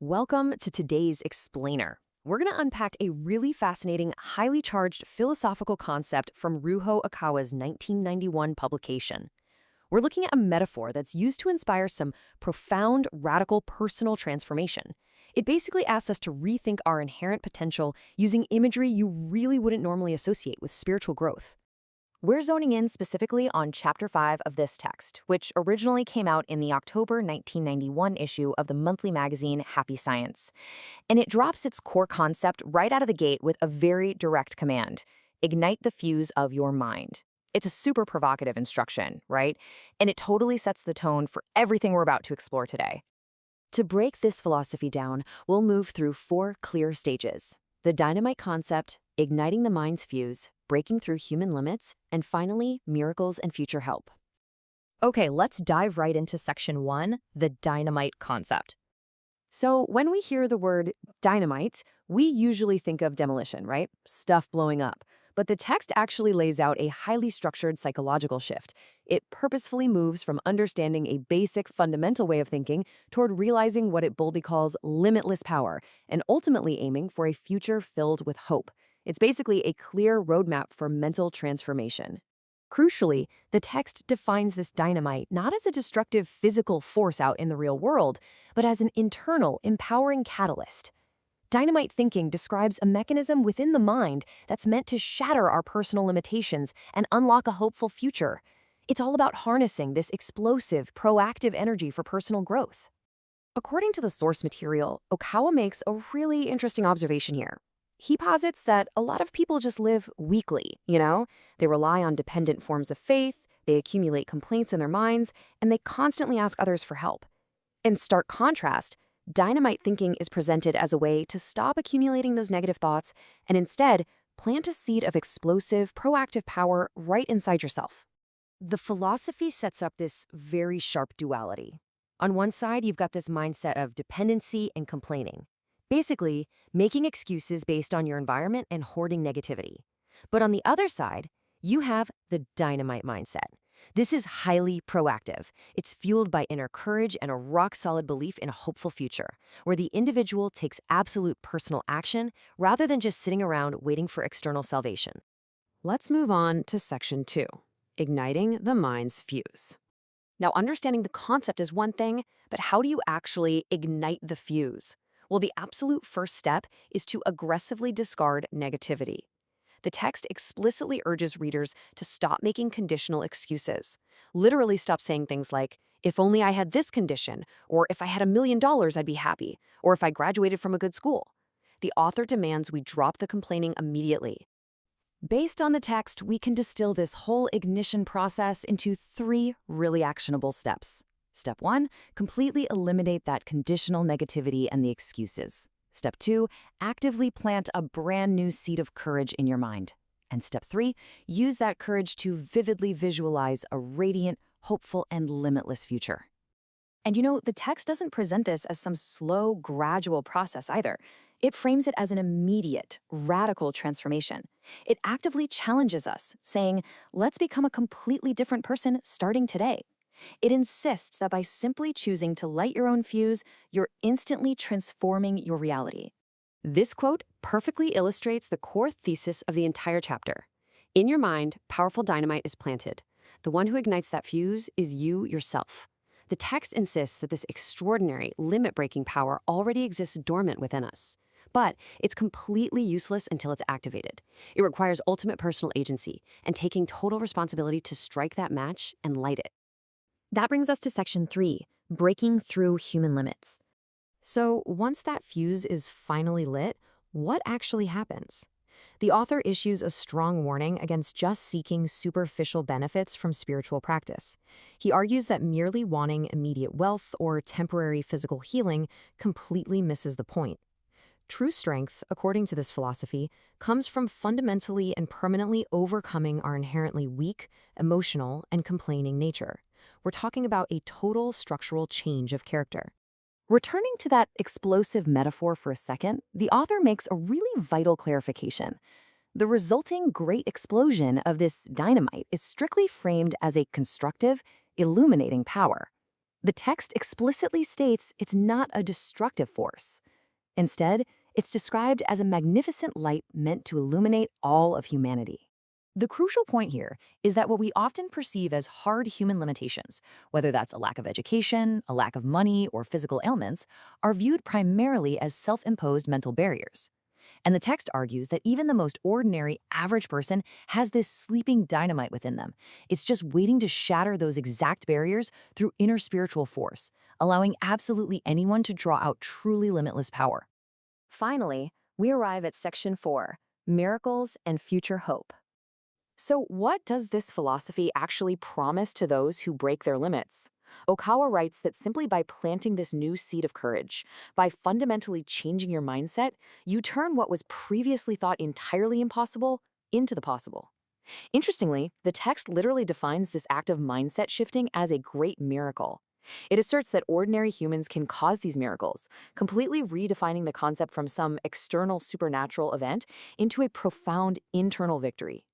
Welcome to today's Explainer. We're going to unpack a really fascinating, highly charged philosophical concept from Ryuho Okawa's 1991 publication. We're looking at a metaphor that's used to inspire some profound, radical personal transformation. It basically asks us to rethink our inherent potential using imagery you really wouldn't normally associate with spiritual growth. We're zoning in specifically on Chapter 5 of this text, which originally came out in the October 1991 issue of the monthly magazine Happy Science. And it drops its core concept right out of the gate with a very direct command: ignite the fuse of your mind. It's a super provocative instruction, right? And it totally sets the tone for everything we're about to explore today. To break this philosophy down, we'll move through 4 clear stages: the dynamite concept, igniting the mind's fuse, breaking through human limits, and finally, miracles and future help. Okay, let's dive right into Section 1, the dynamite concept. So when we hear the word dynamite, we usually think of demolition, right? Stuff blowing up. But the text actually lays out a highly structured psychological shift. It purposefully moves from understanding a basic, fundamental way of thinking toward realizing what it boldly calls limitless power, and ultimately aiming for a future filled with hope. It's basically a clear roadmap for mental transformation. Crucially, the text defines this dynamite not as a destructive physical force out in the real world, but as an internal, empowering catalyst. Dynamite thinking describes a mechanism within the mind that's meant to shatter our personal limitations and unlock a hopeful future. It's all about harnessing this explosive, proactive energy for personal growth. According to the source material, Okawa makes a really interesting observation here. He posits that a lot of people just live weakly, They rely on dependent forms of faith, they accumulate complaints in their minds, and they constantly ask others for help. In stark contrast, dynamite thinking is presented as a way to stop accumulating those negative thoughts and instead plant a seed of explosive, proactive power right inside yourself. The philosophy sets up this very sharp duality. On one side, you've got this mindset of dependency and complaining. Basically, making excuses based on your environment and hoarding negativity. But on the other side, you have the dynamite mindset. This is highly proactive. It's fueled by inner courage and a rock-solid belief in a hopeful future, where the individual takes absolute personal action rather than just sitting around waiting for external salvation. Let's move on to Section 2, igniting the mind's fuse. Now, understanding the concept is one thing, but how do you actually ignite the fuse? Well, the absolute first step is to aggressively discard negativity. The text explicitly urges readers to stop making conditional excuses. Literally stop saying things like, if only I had this condition, or if I had $1 million, I'd be happy, or if I graduated from a good school. The author demands we drop the complaining immediately. Based on the text, we can distill this whole ignition process into 3 really actionable steps. Step 1, completely eliminate that conditional negativity and the excuses. Step 2, actively plant a brand new seed of courage in your mind. And Step 3, use that courage to vividly visualize a radiant, hopeful, and limitless future. And the text doesn't present this as some slow, gradual process either. It frames it as an immediate, radical transformation. It actively challenges us, saying, let's become a completely different person starting today. It insists that by simply choosing to light your own fuse, you're instantly transforming your reality. This quote perfectly illustrates the core thesis of the entire chapter. In your mind, powerful dynamite is planted. The one who ignites that fuse is you yourself. The text insists that this extraordinary, limit-breaking power already exists dormant within us. But it's completely useless until it's activated. It requires ultimate personal agency and taking total responsibility to strike that match and light it. That brings us to Section 3, breaking through human limits. So once that fuse is finally lit, what actually happens? The author issues a strong warning against just seeking superficial benefits from spiritual practice. He argues that merely wanting immediate wealth or temporary physical healing completely misses the point. True strength, according to this philosophy, comes from fundamentally and permanently overcoming our inherently weak, emotional, and complaining nature. We're talking about a total structural change of character. Returning to that explosive metaphor for a second, the author makes a really vital clarification. The resulting great explosion of this dynamite is strictly framed as a constructive, illuminating power. The text explicitly states it's not a destructive force. Instead, it's described as a magnificent light meant to illuminate all of humanity. The crucial point here is that what we often perceive as hard human limitations, whether that's a lack of education, a lack of money, or physical ailments, are viewed primarily as self-imposed mental barriers. And the text argues that even the most ordinary, average person has this sleeping dynamite within them. It's just waiting to shatter those exact barriers through inner spiritual force, allowing absolutely anyone to draw out truly limitless power. Finally, we arrive at Section 4, Miracles and Future Hope. So, what does this philosophy actually promise to those who break their limits? Okawa writes that simply by planting this new seed of courage, by fundamentally changing your mindset, you turn what was previously thought entirely impossible into the possible. Interestingly, the text literally defines this act of mindset shifting as a great miracle. It asserts that ordinary humans can cause these miracles, completely redefining the concept from some external supernatural event into a profound internal victory.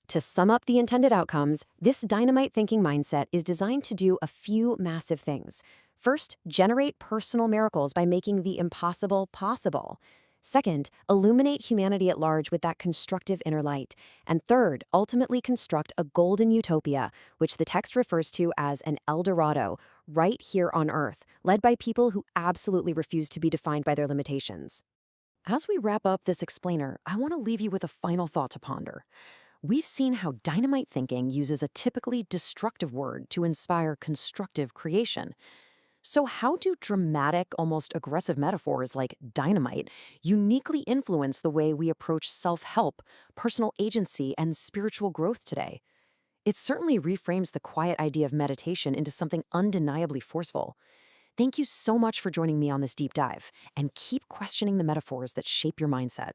To sum up the intended outcomes, this dynamite thinking mindset is designed to do a few massive things. First, generate personal miracles by making the impossible possible. Second, illuminate humanity at large with that constructive inner light. And third, ultimately construct a golden utopia, which the text refers to as an El Dorado, right here on Earth, led by people who absolutely refuse to be defined by their limitations. As we wrap up this explainer, I want to leave you with a final thought to ponder. We've seen how dynamite thinking uses a typically destructive word to inspire constructive creation. So how do dramatic, almost aggressive metaphors like dynamite uniquely influence the way we approach self-help, personal agency, and spiritual growth today? It certainly reframes the quiet idea of meditation into something undeniably forceful. Thank you so much for joining me on this deep dive, and keep questioning the metaphors that shape your mindset.